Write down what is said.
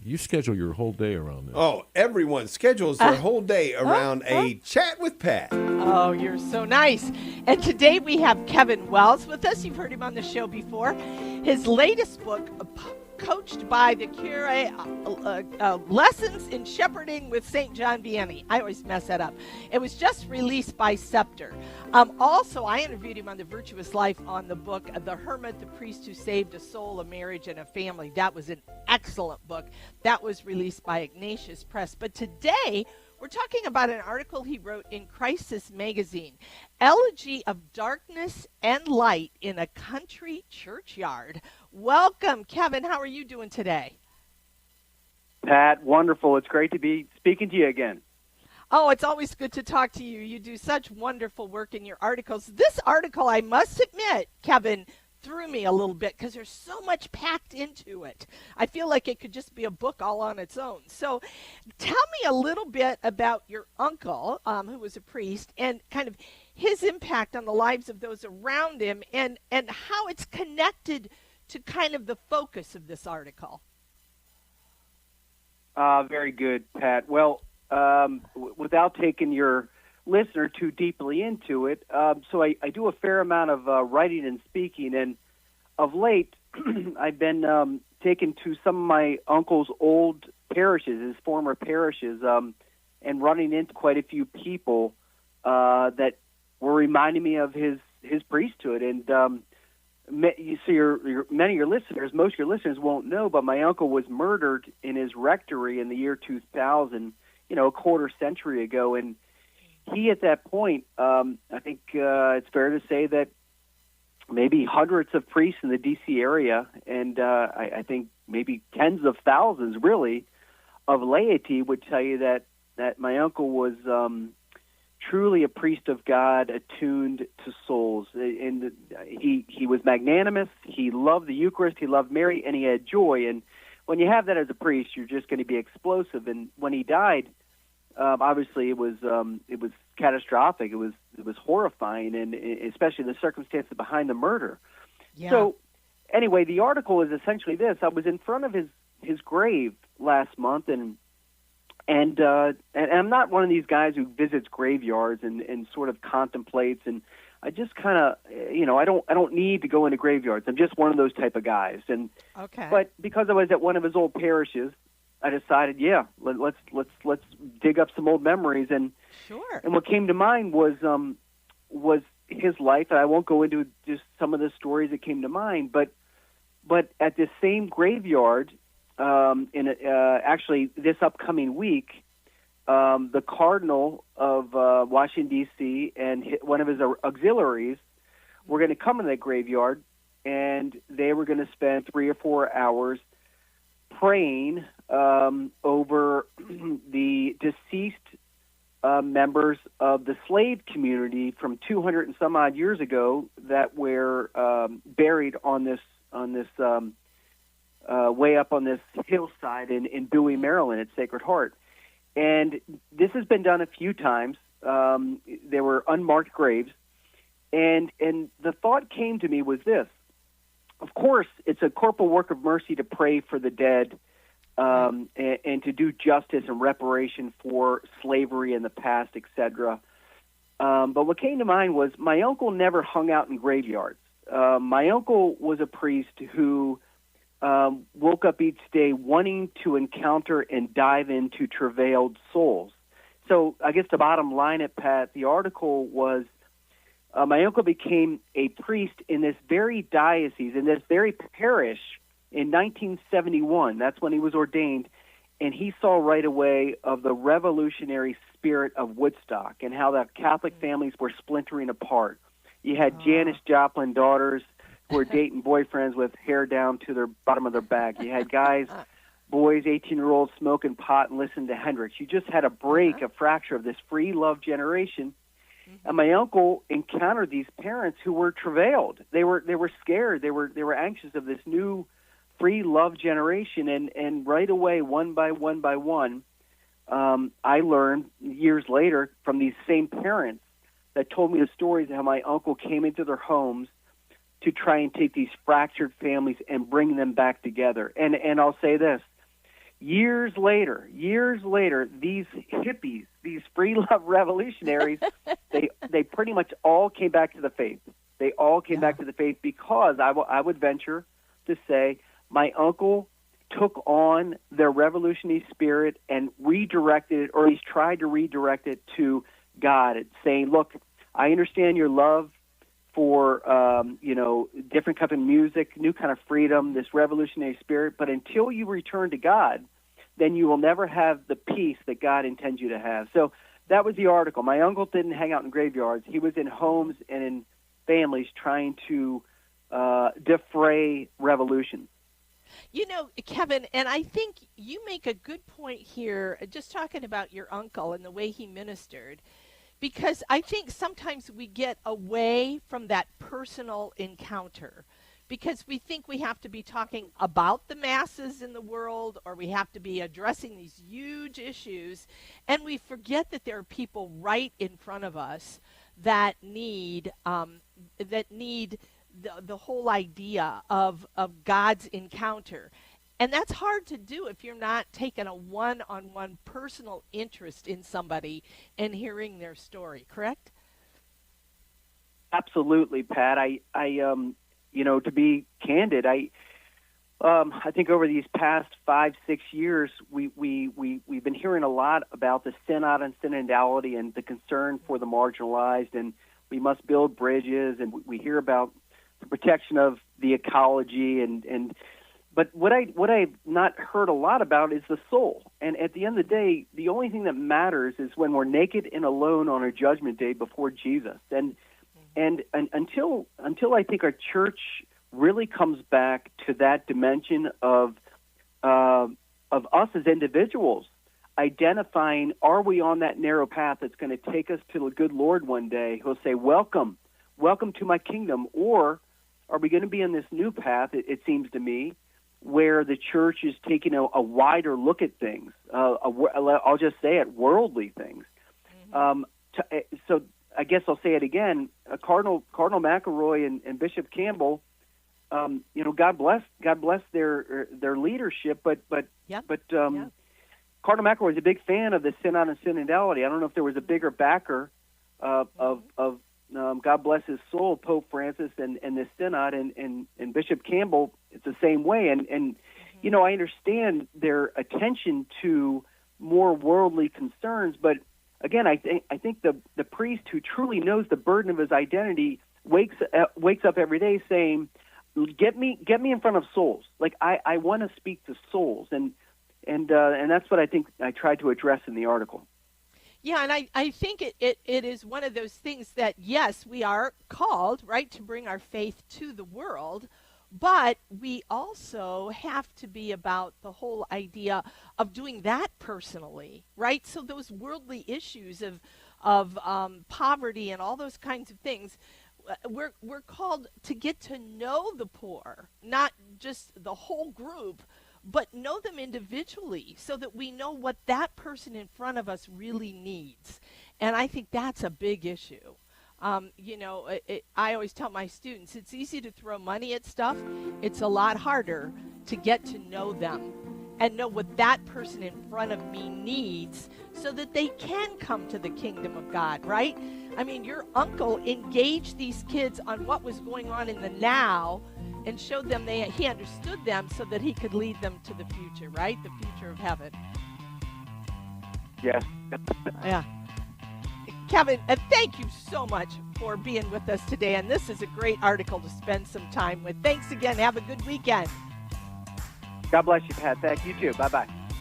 You schedule your whole day around this. Oh, everyone schedules their whole day around a chat with Pat. Oh, you're so nice. And today we have Kevin Wells with us. You've heard him on the show before. His latest book, Coached by the Cure, Lessons in Shepherding with St. John Vianney. I always mess that up. It was just released by Scepter. Also, I interviewed him on The Virtuous Life on the book, The Hermit, the Priest Who Saved a Soul, a Marriage, and a Family. That was an excellent book. That was released by Ignatius Press. But today, we're talking about an article he wrote in Crisis Magazine, Elegy of Darkness and Light in a Country Churchyard. Welcome, Kevin. How are you doing today? Pat, wonderful. It's great to be speaking to you again. Oh, it's always good to talk to you. You do such wonderful work in your articles. This article, I must admit, Kevin, threw me a little bit because there's so much packed into it. I feel like it could just be a book all on its own. So tell me a little bit about your uncle, who was a priest, and kind of his impact on the lives of those around him, and how it's connected to kind of the focus of this article. Very good, Pat. Well, without taking your listener too deeply into it, so I do a fair amount of writing and speaking, and of late I've been taken to some of my uncle's old parishes, his former parishes, and running into quite a few people that were reminding me of his priesthood. And many of your listeners, most of your listeners won't know, but my uncle was murdered in his rectory in the year 2000, a quarter century ago. And he, at that point, I think it's fair to say that maybe hundreds of priests in the D.C. area, and I think maybe tens of thousands, really, of laity would tell you that my uncle was truly a priest of God, attuned to souls. And he was magnanimous. He loved the Eucharist. He loved Mary, and he had joy. And when you have that as a priest, you're just going to be explosive. And when he died, obviously it was catastrophic. It was horrifying, and especially the circumstances behind the murder. Yeah. So anyway, the article is essentially this. I was in front of his grave last month, and I'm not one of these guys who visits graveyards and sort of contemplates, and I just kind of, I don't need to go into graveyards. I'm just one of those type of guys. And okay. But because I was at one of his old parishes, I decided, let's dig up some old memories. And sure. And what came to mind was his life. And I won't go into just some of the stories that came to mind, but at this same graveyard, actually this upcoming week, the Cardinal of Washington, D.C., and one of his auxiliaries were going to come in that graveyard, and they were going to spend 3 or 4 hours praying over the deceased members of the slave community from 200 and some odd years ago that were buried on this way up on this hillside in Bowie, Maryland, at Sacred Heart. And this has been done a few times. There were unmarked graves. And the thought came to me was this. Of course, it's a corporal work of mercy to pray for the dead and to do justice and reparation for slavery in the past, etc. But what came to mind was my uncle never hung out in graveyards. My uncle was a priest who woke up each day wanting to encounter and dive into travailed souls. So I guess the bottom line at Pat, the article was my uncle became a priest in this very diocese, in this very parish in 1971. That's when he was ordained. And he saw right away of the revolutionary spirit of Woodstock and how the Catholic families were splintering apart. You had Janis Joplin daughters who were dating boyfriends with hair down to the bottom of their back. You had guys, boys, 18-year-olds smoking pot and listening to Hendrix. You just had a break, a fracture of this free love generation. And my uncle encountered these parents who were travailed. They were scared. They were anxious of this new free love generation. And right away, one by one, I learned years later from these same parents that told me the stories of how my uncle came into their homes to try and take these fractured families and bring them back together. And I'll say this, Years later, these hippies, these free love revolutionaries, they pretty much all came back to the faith. They all came back to the faith because I would venture to say my uncle took on their revolutionary spirit and redirected it, or at least tried to redirect it to God, saying, look, I understand your love for, different kind of music, new kind of freedom, this revolutionary spirit, but until you return to God, then you will never have the peace that God intends you to have. So that was the article. My uncle didn't hang out in graveyards. He was in homes and in families trying to defray revolution. You know, Kevin, and I think you make a good point here, just talking about your uncle and the way he ministered, because I think sometimes we get away from that personal encounter because we think we have to be talking about the masses in the world, or we have to be addressing these huge issues, and we forget that there are people right in front of us that need the whole idea of God's encounter. And that's hard to do if you're not taking a one-on-one personal interest in somebody and hearing their story, correct? Absolutely, Pat. I to be candid, I think over these past 5-6 years, we've been hearing a lot about the synod and synodality and the concern for the marginalized, and we must build bridges, and we hear about the protection of the ecology, but what I've not heard a lot about is the soul. And at the end of the day, the only thing that matters is when we're naked and alone on our judgment day before Jesus. And until I think our church really comes back to that dimension of us as individuals, identifying, are we on that narrow path that's going to take us to the good Lord one day, who'll say, welcome to my kingdom, or are we going to be on this new path, it seems to me, where the church is taking a wider look at things, I'll just say it, worldly things. Mm-hmm. So I guess I'll say it again, Cardinal McElroy and Bishop Campbell, God bless their leadership, but Cardinal McElroy is a big fan of the synod and synodality. I don't know if there was a bigger backer of God bless his soul, Pope Francis and the synod, and Bishop Campbell. It's the same way, and I understand their attention to more worldly concerns, but again, I think the priest who truly knows the burden of his identity wakes up every day saying, "Get me in front of souls. Like I want to speak to souls," and that's what I think I tried to address in the article. Yeah, and I think it is one of those things that, yes, we are called, right, to bring our faith to the world, but we also have to be about the whole idea of doing that personally, right? So those worldly issues of poverty and all those kinds of things, we're called to get to know the poor, not just the whole group, but know them individually so that we know what that person in front of us really needs. And I think that's a big issue. I always tell my students, it's easy to throw money at stuff. It's a lot harder to get to know them and know what that person in front of me needs so that they can come to the kingdom of God, right? I mean, your uncle engaged these kids on what was going on in the now and showed them he understood them so that he could lead them to the future, right? The future of heaven. Yes. Yeah. Kevin, thank you so much for being with us today, and this is a great article to spend some time with. Thanks again. Have a good weekend. God bless you, Pat. Thank you, too. Bye-bye.